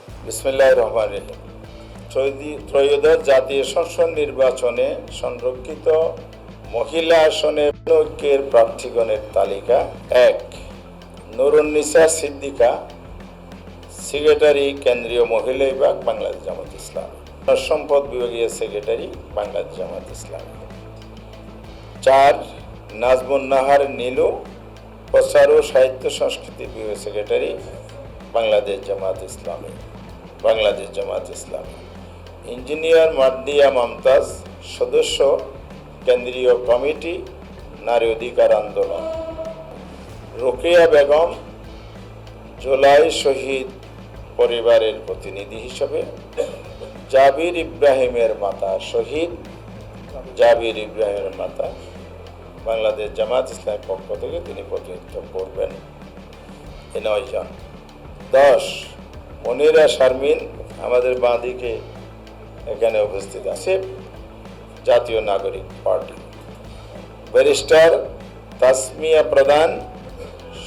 বিসমিল্লাহির রহমানির রহিম। ত্রয়োদশ জাতীয় সংসদ নির্বাচনে সংরক্ষিত মহিলা আসনে ঐক্যের প্রার্থীগণের তালিকা: ১. নুরুন্নিসা সিদ্দিকা, সেক্রেটারি, কেন্দ্রীয় মহিলা বিভাগ, বাংলাদেশ জামাত ইসলামী। সম্পদ বিভাগীয় সেক্রেটারি, বাংলাদেশ জামাত ইসলামী। ৪. নাজমুন নাহার নীলু, প্রচার ও সাহিত্য সংস্কৃতি বিভাগীয় সেক্রেটারি, বাংলাদেশ জামাত ইসলামী, বাংলাদেশ জামাত ইসলামী। ইঞ্জিনিয়ার মার্দিয়া মমতাজ, সদস্য, কেন্দ্রীয় কমিটি, নারী অধিকার আন্দোলন। রোকেয়া বেগম, জুলাই শহীদ পরিবারের প্রতিনিধি হিসেবে। জাবির ইব্রাহিমের মাতা, শহীদ জাবির ইব্রাহিমের মাতা, বাংলাদেশ জামাত ইসলামের পক্ষ থেকে তিনি প্রতিনিধিত্ব করবেন। 9 জন। 10. মনিরা শারমিন, আমাদের বাঁদিকে এখানে উপস্থিত আছে, জাতীয় নাগরিক পার্টি। ব্যারিস্টার তাসমিয়া প্রধান,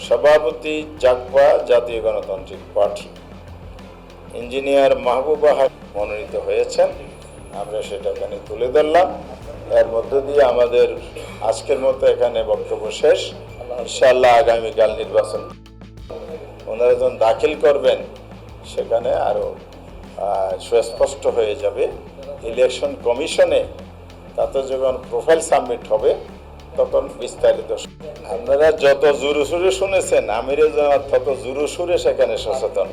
সভাপতি, জাকপা, জাতীয় গণতান্ত্রিক পার্টি। ইঞ্জিনিয়ার মাহবুবা মনোনীত হয়েছেন, আমরা সেটা এখানে তুলে ধরলাম। এর মধ্য দিয়ে আমাদের আজকের মতো এখানে বক্তব্য শেষ। ইনশাআল্লাহ আগামীকাল নির্বাচন ওনারা যখন দাখিল করবেন সেখানে আরও সুস্পষ্ট হয়ে যাবে। ইলেকশন কমিশনে তাতে যখন প্রোফাইল সাবমিট হবে তখন বিস্তারিত। আপনারা যত জোরে সুরে শুনেছেন, আমিরে জামাত তত জোরে সুরে সেখানে সচেতন।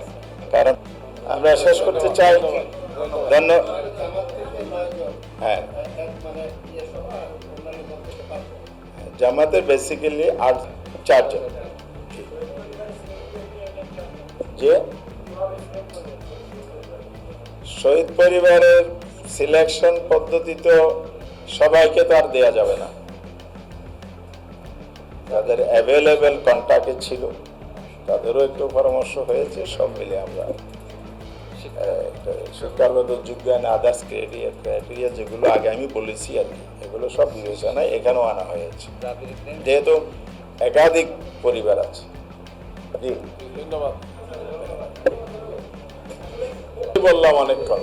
কারণ আমরা শেষ করতে চাই। ধন্যবাদ। হ্যাঁ, জামাতের বেসিক্যালি 4 জন। যে শহীদ পরিবারের সিলেকশন পদ্ধতি তো সবাইকে তো আর দেয়া যাবে না, যাদের অ্যাভেলেবেল কন্ট্যাক্টে ছিল তাদেরও একটু পরামর্শ হয়েছে। সব মিলে আমরা শিক্ষাগত যোগ্যায়ন, আদার্স ক্রাইটেরিয়া যেগুলো আগে আমি বলেছি আর কি, এগুলো সব বিবেচনায় এখানেও আনা হয়েছে, যেহেতু একাধিক পরিবার আছে। ধন্যবাদ। বললাম অনেকক্ষণ।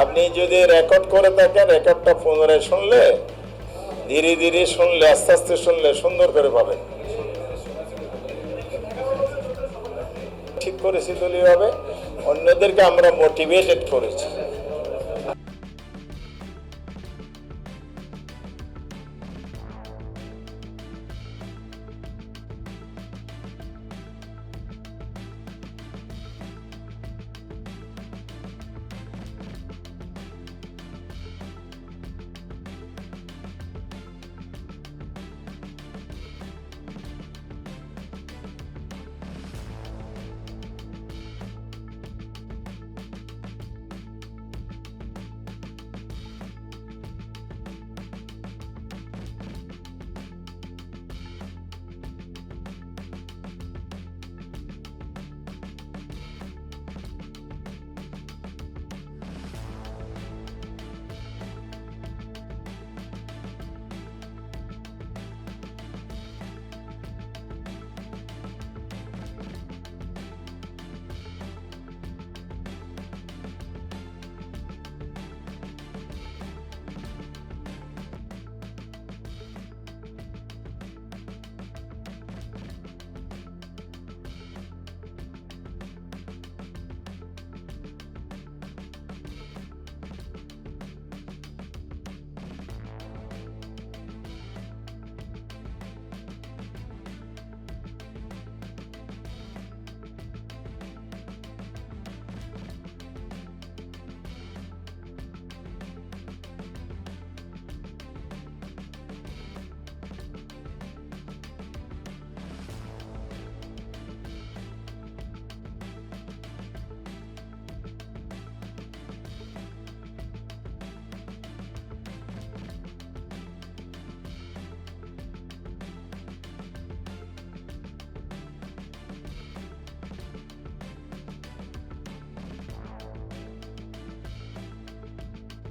আপনি যদি রেকর্ড করে থাকেন, রেকর্ডটা পুনরায় শুনলে, ধীরে ধীরে শুনলে, আস্তে আস্তে শুনলে সুন্দর করে পাবেন। ঠিক করেছি দলীয়ভাবে, অন্যদেরকে আমরা মোটিভেটেড করেছি।